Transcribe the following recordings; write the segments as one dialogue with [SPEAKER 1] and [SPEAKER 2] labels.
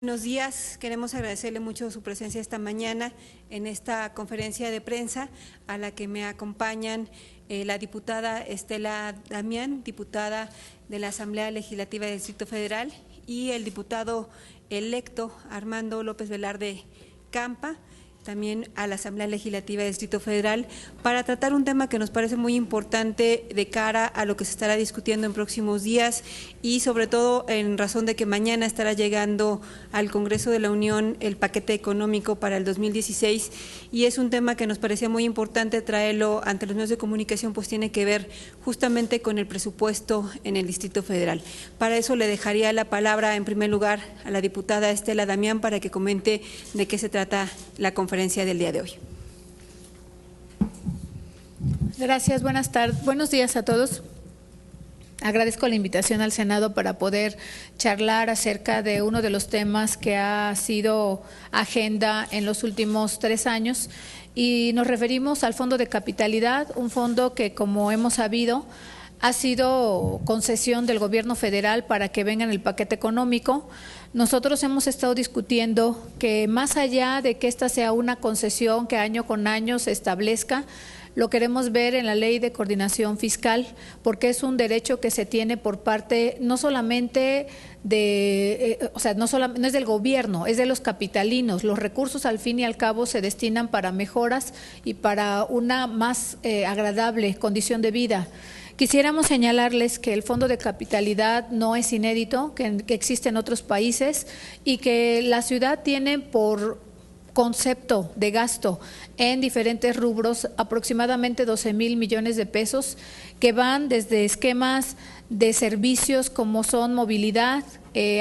[SPEAKER 1] Buenos días, queremos agradecerle mucho su presencia esta mañana en esta conferencia de prensa a la que me acompañan la diputada Estela Damián, diputada de la Asamblea Legislativa del Distrito Federal, y el diputado electo Armando López Velarde Campa, también a la Asamblea Legislativa del Distrito Federal, para tratar un tema que nos parece muy importante de cara a lo que se estará discutiendo en próximos días y sobre todo en razón de que mañana estará llegando al Congreso de la Unión el paquete económico para el 2016, y es un tema que nos parecía muy importante traerlo ante los medios de comunicación, pues tiene que ver justamente con el presupuesto en el Distrito Federal. Para eso le dejaría la palabra en primer lugar a la diputada Estela Damián para que comente de qué se trata la conferencia del día de hoy.
[SPEAKER 2] Gracias, buenos días a todos. Agradezco la invitación al Senado para poder charlar acerca de uno de los temas que ha sido agenda en los últimos 3 años, y nos referimos al Fondo de Capitalidad, un fondo que, como hemos sabido, ha sido concesión del gobierno federal para que venga en el paquete económico. Nosotros hemos estado discutiendo que más allá de que esta sea una concesión que año con año se establezca, lo queremos ver en la Ley de Coordinación Fiscal, porque es un derecho que se tiene por parte no solamente de, no es del gobierno, es de los capitalinos. Los recursos al fin y al cabo se destinan para mejoras y para una más agradable condición de vida. Quisiéramos señalarles que el Fondo de Capitalidad no es inédito, que existe en otros países y que la ciudad tiene por concepto de gasto en diferentes rubros aproximadamente 12,000 millones de pesos, que van desde esquemas de servicios como son movilidad,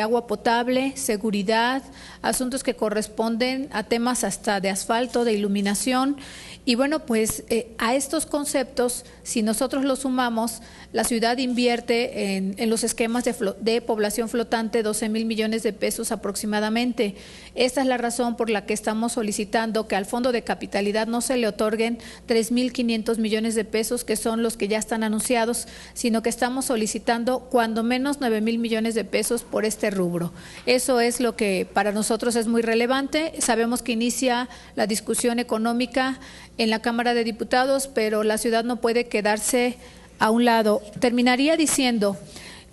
[SPEAKER 2] agua potable, seguridad, asuntos que corresponden a temas hasta de asfalto, de iluminación. Y bueno, pues a estos conceptos, si nosotros los sumamos, la ciudad invierte en los esquemas de población flotante 12,000 millones de pesos aproximadamente. Esta es la razón por la que estamos solicitando que al Fondo de Capitalidad no se le otorguen 3,500 millones de pesos, que son los que ya están anunciados, sino que estamos solicitando cuando menos 9,000 millones de pesos por este rubro. Eso es lo que para nosotros es muy relevante. Sabemos que inicia la discusión económica en la Cámara de Diputados, pero la ciudad no puede quedarse a un lado. Terminaría diciendo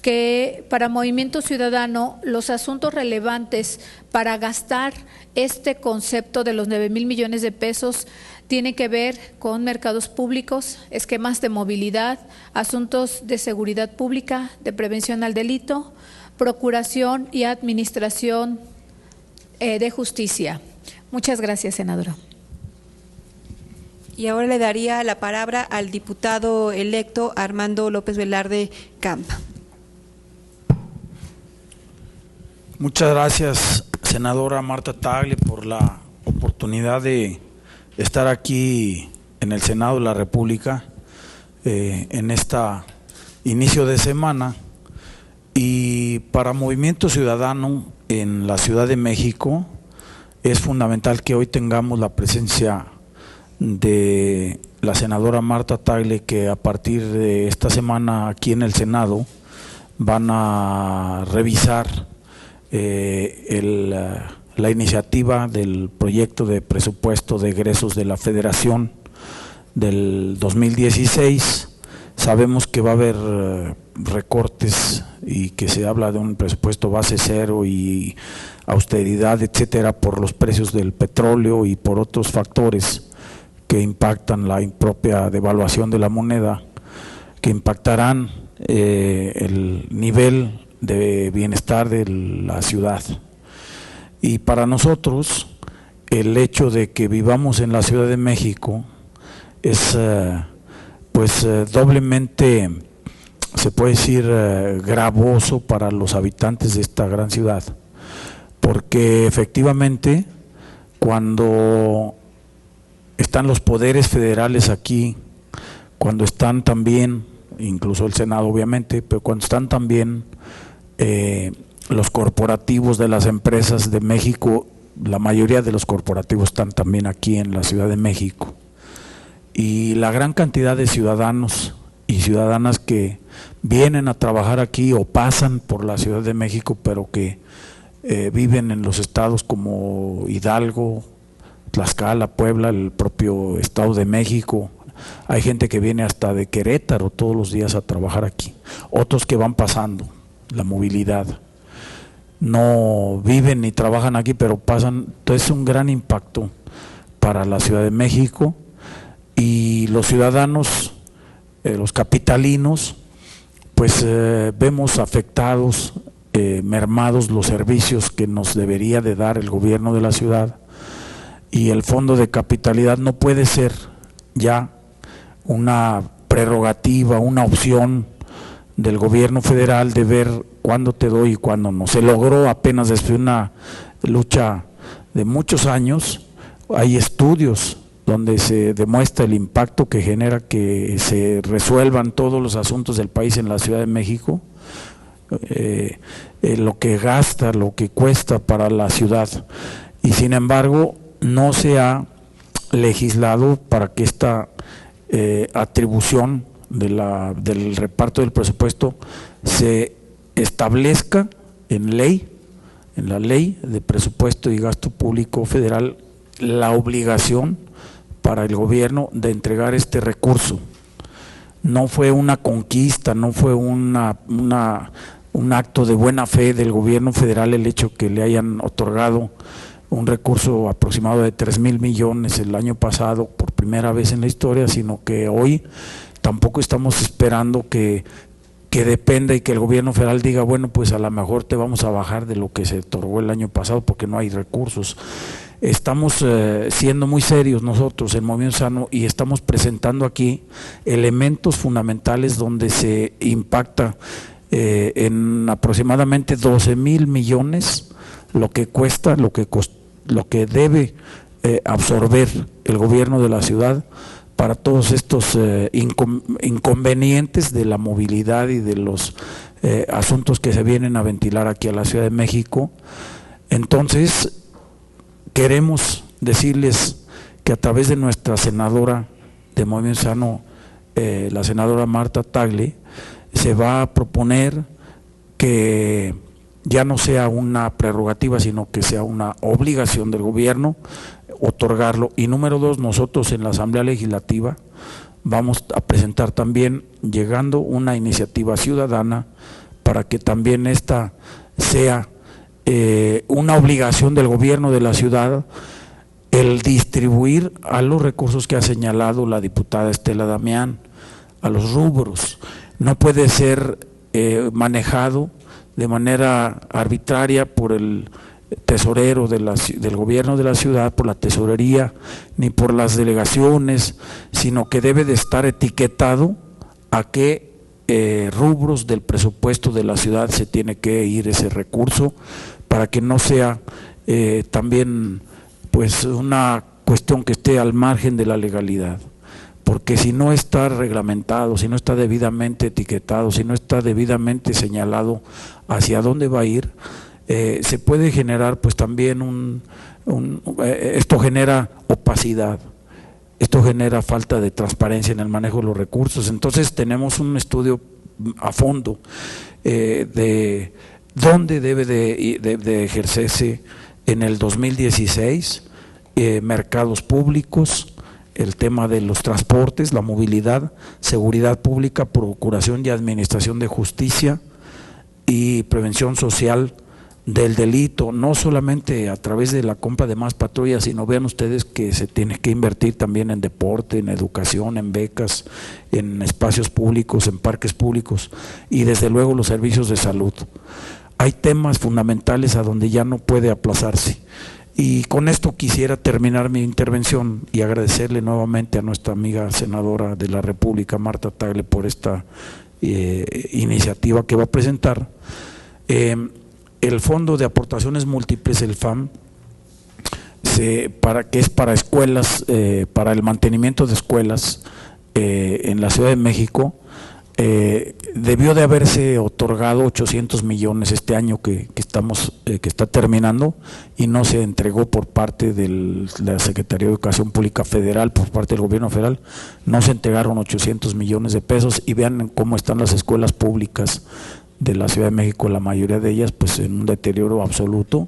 [SPEAKER 2] que para Movimiento Ciudadano los asuntos relevantes para gastar este concepto de los 9,000 millones de pesos tienen que ver con mercados públicos, esquemas de movilidad, asuntos de seguridad pública, de prevención al delito, procuración y administración de justicia. Muchas gracias, senadora.
[SPEAKER 1] Y ahora le daría la palabra al diputado electo Armando López Velarde Campa.
[SPEAKER 3] Muchas gracias, senadora Marta Tagle, por la oportunidad de estar aquí en el Senado de la República en este inicio de semana. Y para Movimiento Ciudadano en la Ciudad de México es fundamental que hoy tengamos la presencia de la senadora Marta Tagle, que a partir de esta semana aquí en el Senado van a revisar la iniciativa del proyecto de presupuesto de egresos de la Federación del 2016. Sabemos que va a haber recortes y que se habla de un presupuesto base cero y austeridad, etcétera, por los precios del petróleo y por otros factores que impactan la impropia devaluación de la moneda, que impactarán el nivel de bienestar de la ciudad. Y para nosotros, el hecho de que vivamos en la Ciudad de México es doblemente, se puede decir, gravoso para los habitantes de esta gran ciudad, porque efectivamente cuando están los poderes federales aquí, cuando están también, incluso el Senado obviamente, pero cuando están también los corporativos de las empresas de México, la mayoría de los corporativos están también aquí en la Ciudad de México, y la gran cantidad de ciudadanos y ciudadanas que vienen a trabajar aquí o pasan por la Ciudad de México, pero que viven en los estados como Hidalgo, Tlaxcala, Puebla, el propio Estado de México. Hay gente que viene hasta de Querétaro todos los días a trabajar aquí, otros que van pasando, la movilidad. No viven ni trabajan aquí, pero pasan. Entonces es un gran impacto para la Ciudad de México, y los ciudadanos, los capitalinos, pues vemos afectados, mermados los servicios que nos debería de dar el gobierno de la ciudad, y el fondo de capitalidad no puede ser ya una prerrogativa, una opción del gobierno federal de ver cuándo te doy y cuándo no. Se logró apenas después de una lucha de muchos años. Hay estudios donde se demuestra el impacto que genera que se resuelvan todos los asuntos del país en la Ciudad de México, lo que gasta, lo que cuesta para la ciudad, y sin embargo no se ha legislado para que esta atribución del reparto del presupuesto se establezca en ley, en la ley de presupuesto y gasto público federal, la obligación para el gobierno de entregar este recurso. No fue una conquista, no fue un acto de buena fe del gobierno federal el hecho que le hayan otorgado un recurso aproximado de 3,000 millones el año pasado por primera vez en la historia, sino que hoy tampoco estamos esperando que dependa y que el gobierno federal diga, bueno, pues a lo mejor te vamos a bajar de lo que se otorgó el año pasado porque no hay recursos. Estamos siendo muy serios nosotros en Movimiento Ciudadano y estamos presentando aquí elementos fundamentales donde se impacta en aproximadamente 12,000 millones lo que cuesta, lo que debe absorber el gobierno de la ciudad para todos estos inconvenientes de la movilidad y de los asuntos que se vienen a ventilar aquí a la Ciudad de México. Entonces, queremos decirles que a través de nuestra senadora de Movimiento Ciudadano, la senadora Marta Tagle, se va a proponer que ya no sea una prerrogativa, sino que sea una obligación del gobierno otorgarlo. Y número 2, nosotros en la Asamblea Legislativa vamos a presentar también, llegando, una iniciativa ciudadana para que también esta sea una obligación del gobierno de la ciudad, el distribuir a los recursos que ha señalado la diputada Estela Damián, a los rubros. No puede ser manejado de manera arbitraria por el tesorero del gobierno de la ciudad, por la tesorería, ni por las delegaciones, sino que debe de estar etiquetado a qué rubros del presupuesto de la ciudad se tiene que ir ese recurso, para que no sea también pues una cuestión que esté al margen de la legalidad. Porque si no está reglamentado, si no está debidamente etiquetado, si no está debidamente señalado hacia dónde va a ir, se puede generar pues también esto genera opacidad, esto genera falta de transparencia en el manejo de los recursos. Entonces tenemos un estudio a fondo de dónde debe de ejercerse en el 2016 mercados públicos, el tema de los transportes, la movilidad, seguridad pública, procuración y administración de justicia y prevención social del delito, no solamente a través de la compra de más patrullas, sino vean ustedes que se tiene que invertir también en deporte, en educación, en becas, en espacios públicos, en parques públicos y desde luego los servicios de salud. Hay temas fundamentales a donde ya no puede aplazarse. Y con esto quisiera terminar mi intervención y agradecerle nuevamente a nuestra amiga senadora de la República, Marta Tagle, por esta iniciativa que va a presentar. El Fondo de Aportaciones Múltiples, el FAM, que es para escuelas, para el mantenimiento de escuelas en la Ciudad de México, debió de haberse otorgado 800 millones este año que está terminando y no se entregó por parte de la Secretaría de Educación Pública Federal, por parte del gobierno federal. No se entregaron 800 millones de pesos y vean cómo están las escuelas públicas de la Ciudad de México, la mayoría de ellas pues en un deterioro absoluto.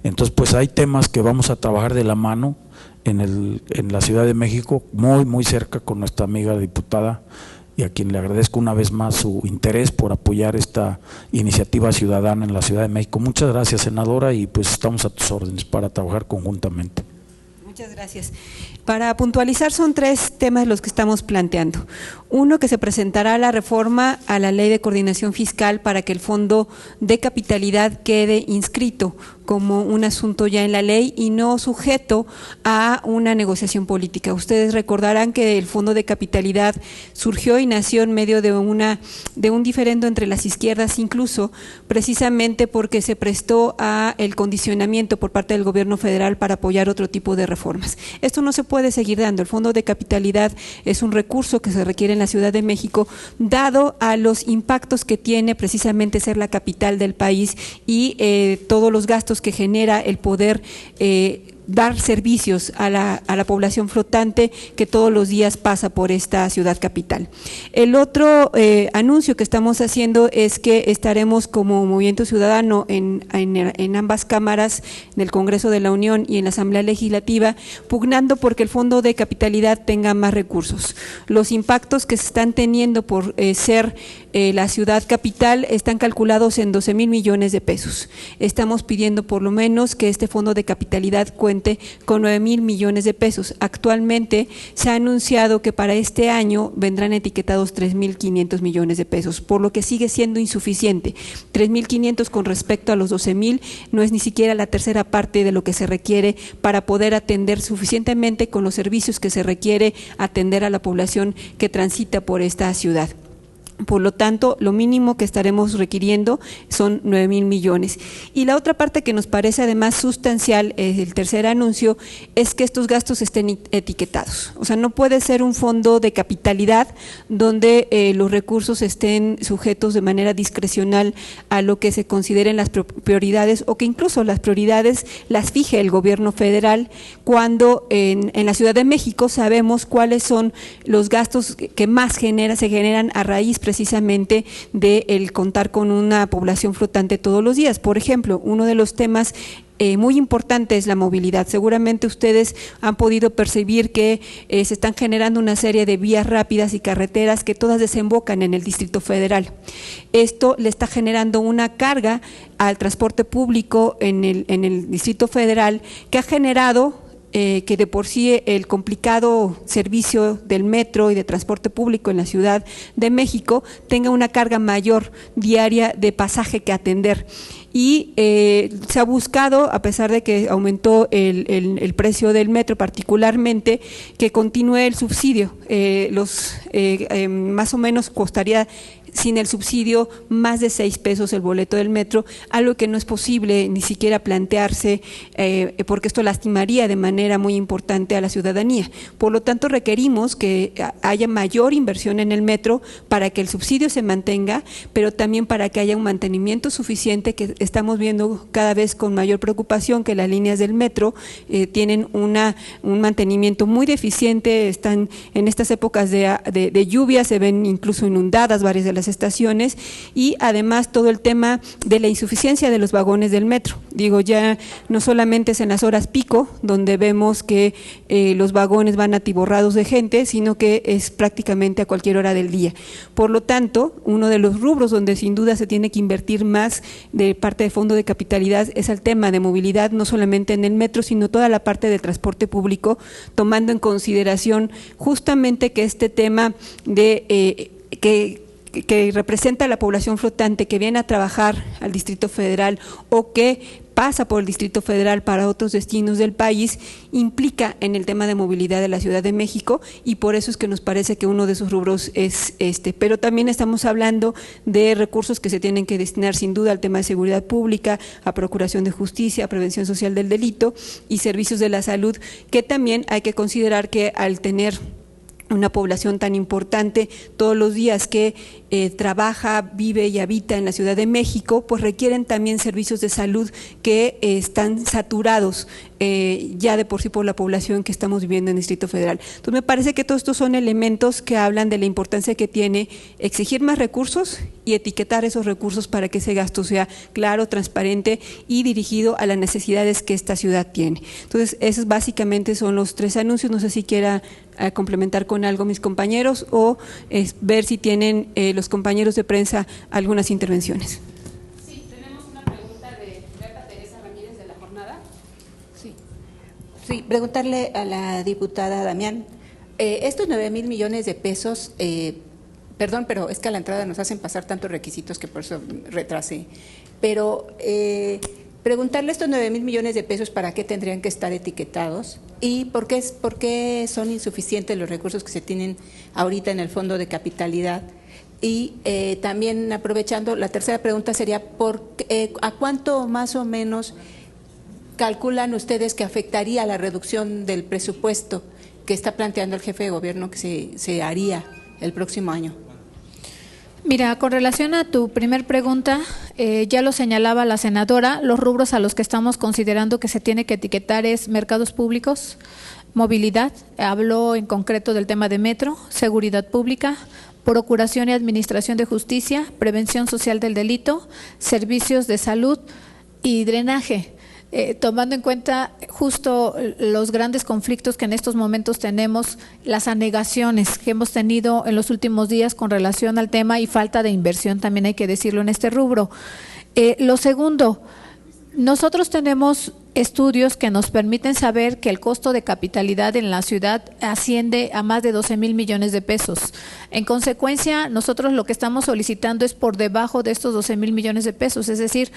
[SPEAKER 3] Entonces pues hay temas que vamos a trabajar de la mano en la Ciudad de México, muy cerca con nuestra amiga diputada, y a quien le agradezco una vez más su interés por apoyar esta iniciativa ciudadana en la Ciudad de México. Muchas gracias, senadora, y pues estamos a tus órdenes para trabajar conjuntamente.
[SPEAKER 1] Muchas gracias. Para puntualizar, son 3 temas los que estamos planteando. Uno, que se presentará la reforma a la Ley de Coordinación Fiscal para que el Fondo de Capitalidad quede inscrito como un asunto ya en la ley y no sujeto a una negociación política. Ustedes recordarán que el Fondo de Capitalidad surgió y nació en medio de un diferendo entre las izquierdas, incluso precisamente porque se prestó a el condicionamiento por parte del gobierno federal para apoyar otro tipo de reformas. Esto no se puede seguir dando. El Fondo de Capitalidad es un recurso que se requiere en la Ciudad de México, dado a los impactos que tiene precisamente ser la capital del país y todos los gastos que genera el poder dar servicios a la población flotante que todos los días pasa por esta ciudad capital. El otro anuncio que estamos haciendo es que estaremos como Movimiento Ciudadano en ambas cámaras del Congreso de la Unión y en la Asamblea Legislativa, pugnando porque el Fondo de Capitalidad tenga más recursos. Los impactos que se están teniendo por ser la ciudad capital están calculados en 12,000 millones de pesos. Estamos pidiendo por lo menos que este Fondo de Capitalidad cuente con 9,000 millones de pesos. Actualmente se ha anunciado que para este año vendrán etiquetados 3,500 millones de pesos, por lo que sigue siendo insuficiente. 3,500 con respecto a los 12,000 no es ni siquiera la tercera parte de lo que se requiere para poder atender suficientemente con los servicios que se requiere atender a la población que transita por esta ciudad. Por lo tanto, lo mínimo que estaremos requiriendo son 9,000 millones. Y la otra parte que nos parece además sustancial, el tercer anuncio, es que estos gastos estén etiquetados. O sea, no puede ser un fondo de capitalidad donde los recursos estén sujetos de manera discrecional a lo que se consideren las prioridades o que incluso las prioridades las fije el gobierno federal, cuando en la Ciudad de México sabemos cuáles son los gastos que más se generan a raíz precisamente de el contar con una población flotante todos los días. Por ejemplo, uno de los temas muy importante es la movilidad. Seguramente ustedes han podido percibir que se están generando una serie de vías rápidas y carreteras que todas desembocan en el Distrito Federal. Esto le está generando una carga al transporte público en el Distrito Federal que ha generado que de por sí el complicado servicio del metro y de transporte público en la Ciudad de México tenga una carga mayor diaria de pasaje que atender. Y se ha buscado, a pesar de que aumentó el precio del metro particularmente, que continúe el subsidio. Más o menos costaría sin el subsidio más de 6 pesos el boleto del metro, algo que no es posible ni siquiera plantearse porque esto lastimaría de manera muy importante a la ciudadanía. Por lo tanto, requerimos que haya mayor inversión en el metro para que el subsidio se mantenga, pero también para que haya un mantenimiento suficiente, que estamos viendo cada vez con mayor preocupación que las líneas del metro tienen un mantenimiento muy deficiente, están en estas épocas de lluvia, se ven incluso inundadas varias de las estaciones, y además todo el tema de la insuficiencia de los vagones del metro. Digo, ya no solamente es en las horas pico donde vemos que los vagones van atiborrados de gente, sino que es prácticamente a cualquier hora del día. Por lo tanto, uno de los rubros donde sin duda se tiene que invertir más de parte del Fondo de Capitalidad es el tema de movilidad, no solamente en el metro, sino toda la parte de transporte público, tomando en consideración justamente que este tema de que representa a la población flotante que viene a trabajar al Distrito Federal o que pasa por el Distrito Federal para otros destinos del país, implica en el tema de movilidad de la Ciudad de México, y por eso es que nos parece que uno de sus rubros es este. Pero también estamos hablando de recursos que se tienen que destinar sin duda al tema de seguridad pública, a procuración de justicia, a prevención social del delito y servicios de la salud, que también hay que considerar que al tener una población tan importante todos los días que trabaja, vive y habita en la Ciudad de México, pues requieren también servicios de salud que están saturados ya de por sí por la población que estamos viviendo en el Distrito Federal. Entonces me parece que todos estos son elementos que hablan de la importancia que tiene exigir más recursos y etiquetar esos recursos para que ese gasto sea claro, transparente y dirigido a las necesidades que esta ciudad tiene. Entonces esos básicamente son los 3 anuncios. No sé si quiera complementar con algo mis compañeros o ver si tienen los compañeros de prensa algunas intervenciones.
[SPEAKER 4] Sí, preguntarle a la diputada Damián, estos 9,000 millones de pesos, perdón, pero es que a la entrada nos hacen pasar tantos requisitos que por eso retrasé, pero preguntarle estos 9,000 millones de pesos, ¿para qué tendrían que estar etiquetados? ¿Y por qué son insuficientes los recursos que se tienen ahorita en el Fondo de Capitalidad? Y también aprovechando, la tercera pregunta sería, ¿a cuánto más o menos calculan ustedes que afectaría la reducción del presupuesto que está planteando el jefe de gobierno que se haría el próximo año?
[SPEAKER 2] Mira, con relación a tu primer pregunta, ya lo señalaba la senadora, los rubros a los que estamos considerando que se tiene que etiquetar es mercados públicos, movilidad, habló en concreto del tema de metro, seguridad pública, procuración y administración de justicia, prevención social del delito, servicios de salud y drenaje. Tomando en cuenta justo los grandes conflictos que en estos momentos tenemos, las anegaciones que hemos tenido en los últimos días con relación al tema y falta de inversión, también hay que decirlo en este rubro. Lo segundo, nosotros tenemos estudios que nos permiten saber que el costo de capitalidad en la ciudad asciende a más de 12,000 millones de pesos. En consecuencia, nosotros lo que estamos solicitando es por debajo de estos 12,000 millones de pesos, es decir,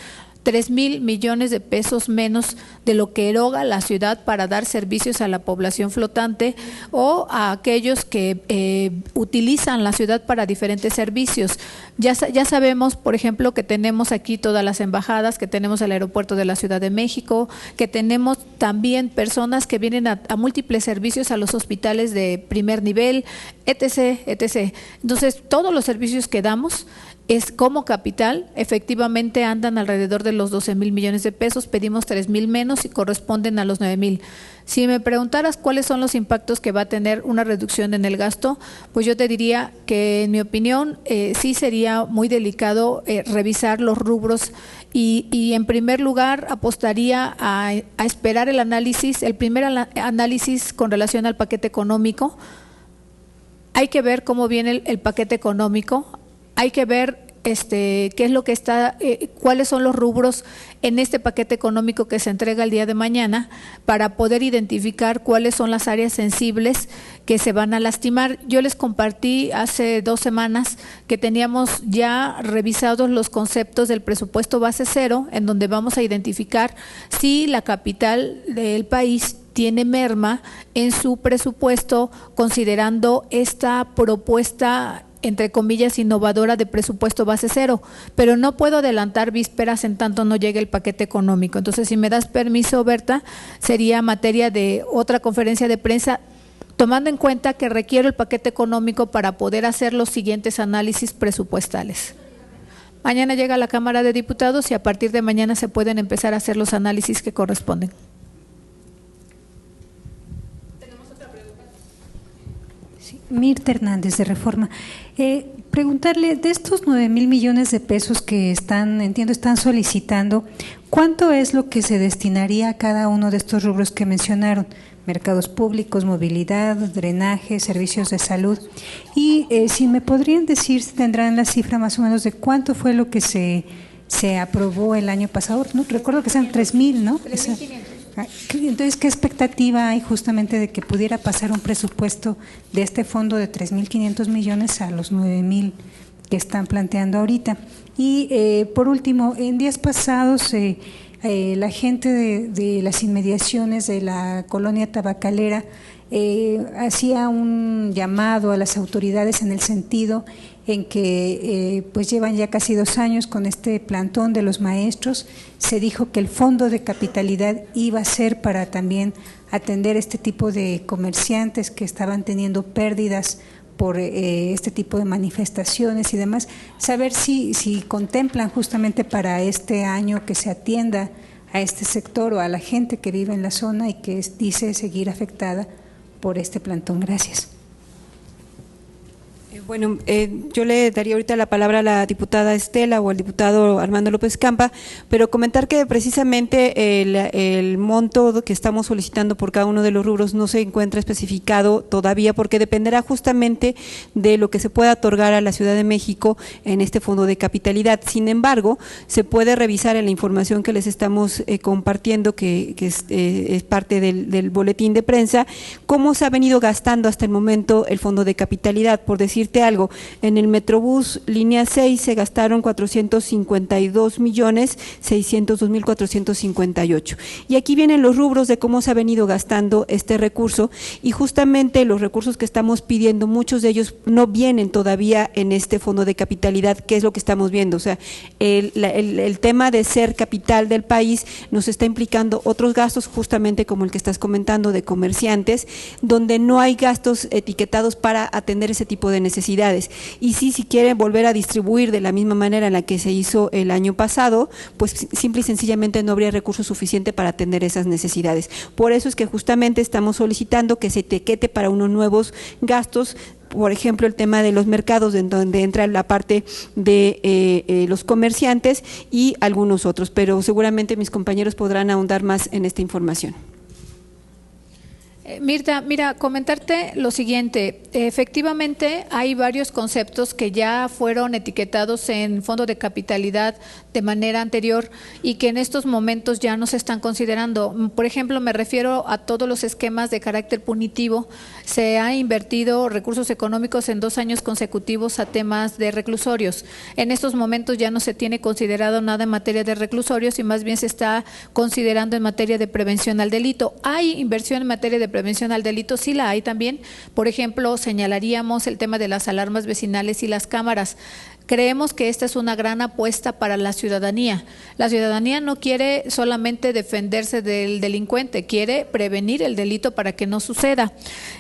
[SPEAKER 2] 3,000 millones de pesos menos de lo que eroga la ciudad para dar servicios a la población flotante o a aquellos que utilizan la ciudad para diferentes servicios. Ya sabemos, por ejemplo, que tenemos aquí todas las embajadas, que tenemos el aeropuerto de la Ciudad de México, que tenemos también personas que vienen a múltiples servicios a los hospitales de primer nivel, etc., etc. Entonces, todos los servicios que damos es como capital, efectivamente andan alrededor de los 12,000 millones de pesos, pedimos 3,000 menos y corresponden a los 9,000. Si me preguntaras cuáles son los impactos que va a tener una reducción en el gasto, pues yo te diría que en mi opinión sí sería muy delicado revisar los rubros y en primer lugar apostaría a esperar el análisis, el primer análisis con relación al paquete económico. Hay que ver cómo viene el paquete económico. Hay que ver qué es lo que está, cuáles son los rubros en este paquete económico que se entrega el día de mañana para poder identificar cuáles son las áreas sensibles que se van a lastimar. Yo les compartí hace 2 semanas que teníamos ya revisados los conceptos del presupuesto base cero, en donde vamos a identificar si la capital del país tiene merma en su presupuesto, considerando esta propuesta entre comillas innovadora de presupuesto base cero, pero no puedo adelantar vísperas en tanto no llegue el paquete económico. Entonces, si me das permiso, Berta, sería materia de otra conferencia de prensa, tomando en cuenta que requiero el paquete económico para poder hacer los siguientes análisis presupuestales. Mañana llega a la Cámara de Diputados y a partir de mañana se pueden empezar a hacer los análisis que corresponden.
[SPEAKER 5] Mirta Hernández, de Reforma. Preguntarle, de estos 9,000 millones de pesos que están solicitando, ¿cuánto es lo que se destinaría a cada uno de estos rubros que mencionaron? Mercados públicos, movilidad, drenaje, servicios de salud. Y si me podrían decir, si tendrán la cifra más o menos de cuánto fue lo que se aprobó el año pasado. No recuerdo que sean 3,000, ¿no?
[SPEAKER 2] 3,500.
[SPEAKER 5] Entonces, ¿qué expectativa hay justamente de que pudiera pasar un presupuesto de este fondo de 3,500 millones a los 9,000 que están planteando ahorita? Y por último, en días pasados, la gente de las inmediaciones de la colonia tabacalera hacía un llamado a las autoridades en el sentido en que pues llevan ya casi 2 años con este plantón de los maestros. Se dijo que el fondo de capitalidad iba a ser para también atender este tipo de comerciantes que estaban teniendo pérdidas por este tipo de manifestaciones y demás. Saber si contemplan justamente para este año que se atienda a este sector o a la gente que vive en la zona y que dice seguir afectada por este plantón. Gracias.
[SPEAKER 1] Bueno, yo le daría ahorita la palabra a la diputada Estela o al diputado Armando López Campa, pero comentar que precisamente el monto que estamos solicitando por cada uno de los rubros no se encuentra especificado todavía, porque dependerá justamente de lo que se pueda otorgar a la Ciudad de México en este fondo de capitalidad. Sin embargo, se puede revisar en la información que les estamos compartiendo, que es parte del boletín de prensa, cómo se ha venido gastando hasta el momento el fondo de capitalidad. Por decirte algo, en el Metrobús línea 6 se gastaron 452.602.458, y aquí vienen los rubros de cómo se ha venido gastando este recurso, y justamente los recursos que estamos pidiendo, muchos de ellos no vienen todavía en este fondo de capitalidad, que es lo que estamos viendo. O sea, el tema de ser capital del país nos está implicando otros gastos, justamente como el que estás comentando de comerciantes, donde no hay gastos etiquetados para atender ese tipo de necesidades. Y si quieren volver a distribuir de la misma manera en la que se hizo el año pasado, pues simple y sencillamente no habría recursos suficientes para atender esas necesidades. Por eso es que justamente estamos solicitando que se etiquete para unos nuevos gastos. Por ejemplo, el tema de los mercados, en donde entra la parte de los comerciantes y algunos otros, pero seguramente mis compañeros podrán ahondar más en esta información.
[SPEAKER 2] Mirta, mira, comentarte lo siguiente. Efectivamente, hay varios conceptos que ya fueron etiquetados en fondo de capitalidad de manera anterior y que en estos momentos ya no se están considerando. Por ejemplo, me refiero a todos los esquemas de carácter punitivo. Se ha invertido recursos económicos en 2 años consecutivos a temas de reclusorios. En estos momentos ya no se tiene considerado nada en materia de reclusorios y más bien se está considerando en materia de prevención al delito. ¿Hay inversión en materia de prevención al delito? Sí la hay también. Por ejemplo, señalaríamos el tema de las alarmas vecinales y las cámaras. Creemos que esta es una gran apuesta para la ciudadanía. La ciudadanía no quiere solamente defenderse del delincuente, quiere prevenir el delito para que no suceda.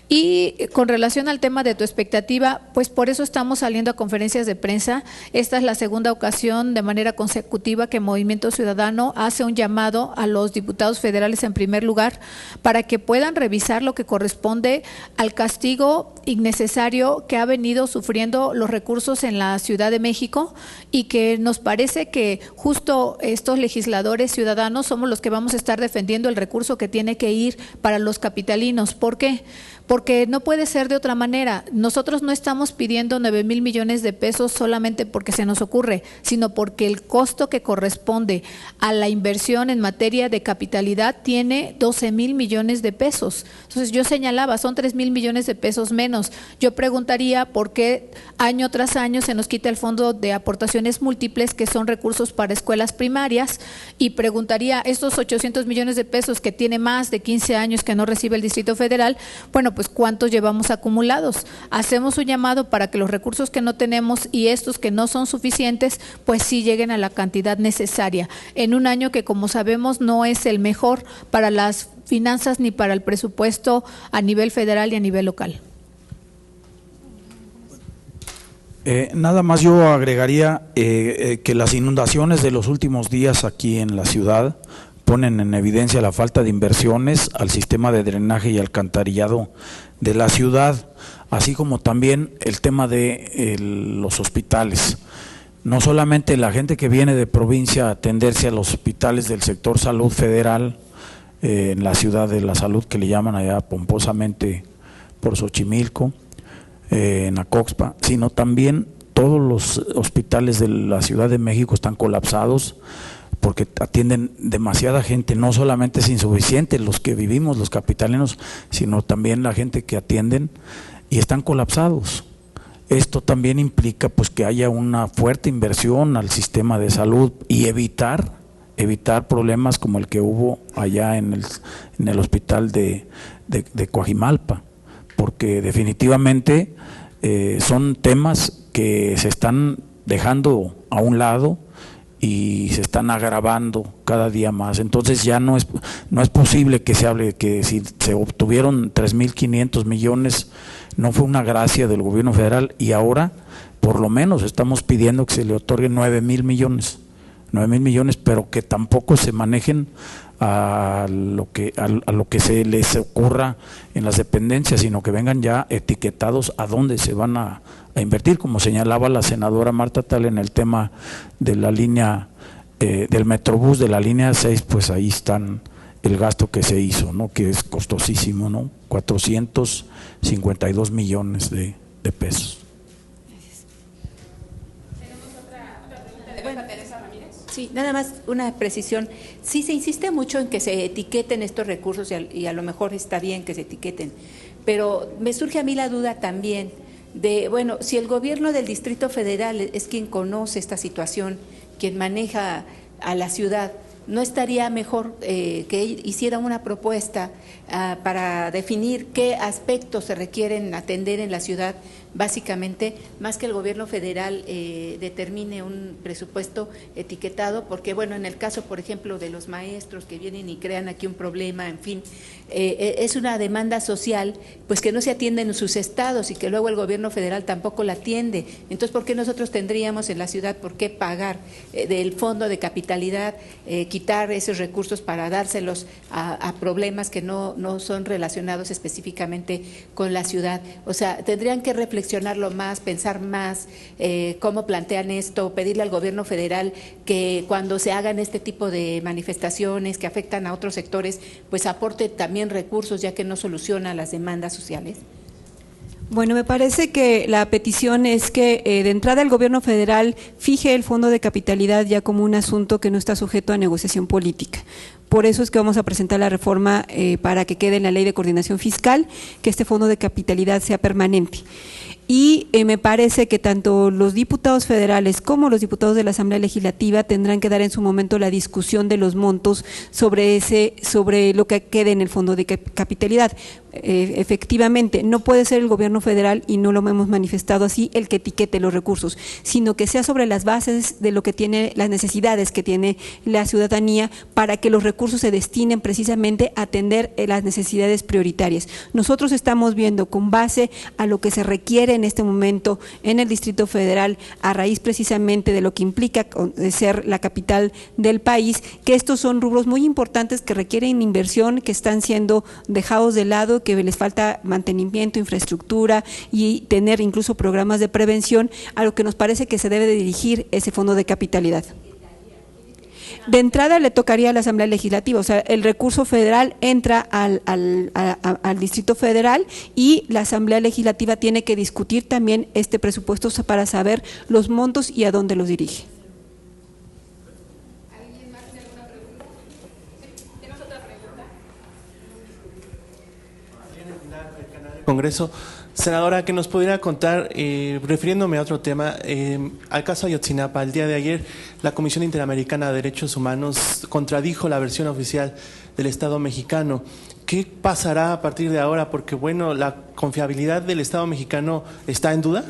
[SPEAKER 2] Y con relación al tema de tu expectativa, pues por eso estamos saliendo a conferencias de prensa. Esta es la segunda ocasión de manera consecutiva que Movimiento Ciudadano hace un llamado a los diputados federales en primer lugar para que puedan revisar lo que corresponde al castigo innecesario que ha venido sufriendo los recursos en la Ciudad de México, y que nos parece que justo estos legisladores ciudadanos somos los que vamos a estar defendiendo el recurso que tiene que ir para los capitalinos. ¿Por qué? Porque no puede ser de otra manera. Nosotros no estamos pidiendo 9,000 millones de pesos solamente porque se nos ocurre, sino porque el costo que corresponde a la inversión en materia de capitalidad tiene 12,000 millones de pesos. Entonces yo señalaba, son 3,000 millones de pesos menos. Yo preguntaría por qué año tras año se nos quita el fondo de aportaciones múltiples, que son recursos para escuelas primarias, y preguntaría, estos 800 millones de pesos que tiene más de 15 años que no recibe el Distrito Federal, bueno, pues ¿cuántos llevamos acumulados? Hacemos un llamado para que los recursos que no tenemos y estos que no son suficientes, pues sí lleguen a la cantidad necesaria, en un año que, como sabemos, no es el mejor para las finanzas ni para el presupuesto a nivel federal y a nivel local.
[SPEAKER 3] Nada más yo agregaría que las inundaciones de los últimos días aquí en la ciudad ponen en evidencia la falta de inversiones al sistema de drenaje y alcantarillado de la ciudad, así como también el tema de los hospitales. No solamente la gente que viene de provincia a atenderse a los hospitales del sector salud federal, en la ciudad de la salud, que le llaman allá pomposamente por Xochimilco, en Acoxpa, sino también todos los hospitales de la Ciudad de México están colapsados porque atienden demasiada gente. No solamente es insuficiente los que vivimos, los capitalinos, sino también la gente que atienden, y están colapsados. Esto también implica pues que haya una fuerte inversión al sistema de salud y evitar problemas como el que hubo allá en el hospital de Coajimalpa, porque definitivamente son temas que se están dejando a un lado y se están agravando cada día más. Entonces ya no es posible que se hable de que si se obtuvieron 3,500 millones no fue una gracia del gobierno federal, y ahora por lo menos estamos pidiendo que se le otorguen 9,000 millones. 9,000 millones, pero que tampoco se manejen a lo que se les ocurra en las dependencias, sino que vengan ya etiquetados a dónde se van a invertir, como señalaba la senadora Marta Tal en el tema de la línea del Metrobús, de la línea 6, pues ahí están el gasto que se hizo, ¿no? Que es costosísimo, ¿no? 452 millones de pesos.
[SPEAKER 4] Sí, nada más una precisión. Sí, se insiste mucho en que se etiqueten estos recursos y a lo mejor está bien que se etiqueten, pero me surge a mí la duda también de, bueno, si el gobierno del Distrito Federal es quien conoce esta situación, quien maneja a la ciudad, ¿no estaría mejor que hiciera una propuesta para definir qué aspectos se requieren atender en la ciudad, básicamente, más que el gobierno federal determine un presupuesto etiquetado? Porque, bueno, en el caso, por ejemplo, de los maestros que vienen y crean aquí un problema, en fin, es una demanda social, pues que no se atiende en sus estados y que luego el gobierno federal tampoco la atiende. Entonces, ¿por qué nosotros tendríamos en la ciudad por qué pagar del fondo de capitalidad, quitar esos recursos para dárselos a problemas que no son relacionados específicamente con la ciudad? O sea, tendrían que reflexionarlo más, pensar más cómo plantean esto, pedirle al gobierno federal que cuando se hagan este tipo de manifestaciones que afectan a otros sectores, pues aporte también recursos, ya que no soluciona las demandas sociales.
[SPEAKER 1] Bueno, me parece que la petición es que de entrada el gobierno federal fije el fondo de capitalidad ya como un asunto que no está sujeto a negociación política. Por eso es que vamos a presentar la reforma para que quede en la Ley de Coordinación Fiscal, que este fondo de capitalidad sea permanente. Y me parece que tanto los diputados federales como los diputados de la Asamblea Legislativa tendrán que dar en su momento la discusión de los montos sobre lo que quede en el fondo de capitalidad. Efectivamente, no puede ser el gobierno federal, y no lo hemos manifestado así, el que etiquete los recursos, sino que sea sobre las bases de lo que tiene, las necesidades que tiene la ciudadanía, para que los recursos se destinen precisamente a atender las necesidades prioritarias. Nosotros estamos viendo, con base a lo que se requiere en este momento en el Distrito Federal, a raíz precisamente de lo que implica ser la capital del país, que estos son rubros muy importantes que requieren inversión, que están siendo dejados de lado, que les falta mantenimiento, infraestructura y tener incluso programas de prevención, a lo que nos parece que se debe de dirigir ese fondo de capitalidad. De entrada le tocaría a la Asamblea Legislativa, o sea, el recurso federal entra al Distrito Federal, y la Asamblea Legislativa tiene que discutir también este presupuesto para saber los montos y a dónde los dirige.
[SPEAKER 6] ¿Alguien más tiene alguna pregunta? ¿Tienes otra pregunta?
[SPEAKER 7] Congreso. Senadora, que nos pudiera contar, refiriéndome a otro tema, al caso Ayotzinapa, el día de ayer la Comisión Interamericana de Derechos Humanos contradijo la versión oficial del Estado mexicano. ¿Qué pasará a partir de ahora? Porque, bueno, ¿la confiabilidad del Estado mexicano está en duda?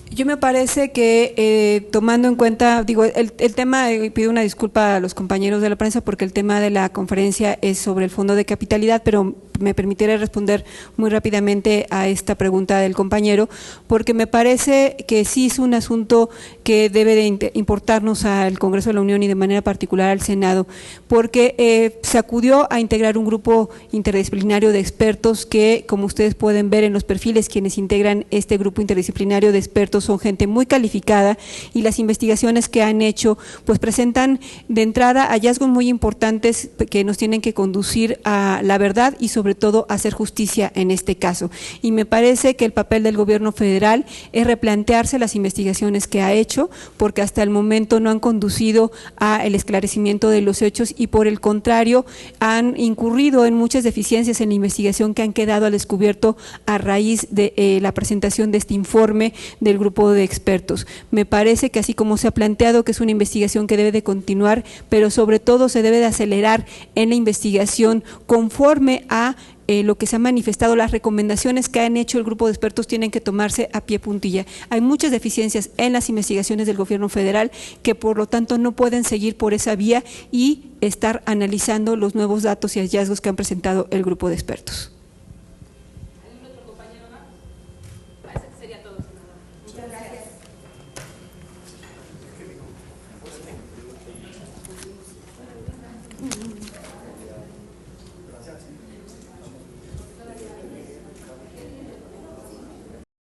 [SPEAKER 1] Yo me parece que tomando en cuenta, digo, el tema, pido una disculpa a los compañeros de la prensa porque el tema de la conferencia es sobre el fondo de capitalidad, pero me permitiré responder muy rápidamente a esta pregunta del compañero, porque me parece que sí es un asunto que debe de importarnos al Congreso de la Unión y de manera particular al Senado, porque se acudió a integrar un grupo interdisciplinario de expertos que, como ustedes pueden ver en los perfiles, quienes integran este grupo interdisciplinario de expertos son gente muy calificada, y las investigaciones que han hecho pues presentan de entrada hallazgos muy importantes que nos tienen que conducir a la verdad y sobre todo a hacer justicia en este caso. Y me parece que el papel del gobierno federal es replantearse las investigaciones que ha hecho, porque hasta el momento no han conducido a el esclarecimiento de los hechos, y por el contrario han incurrido en muchas deficiencias en la investigación que han quedado al descubierto a raíz de la presentación de este informe del grupo de expertos. Me parece que así como se ha planteado que es una investigación que debe de continuar, pero sobre todo se debe de acelerar en la investigación conforme a lo que se ha manifestado, las recomendaciones que han hecho el grupo de expertos tienen que tomarse a pie puntilla. Hay muchas deficiencias en las investigaciones del gobierno federal que por lo tanto no pueden seguir por esa vía y estar analizando los nuevos datos y hallazgos que han presentado el grupo de expertos.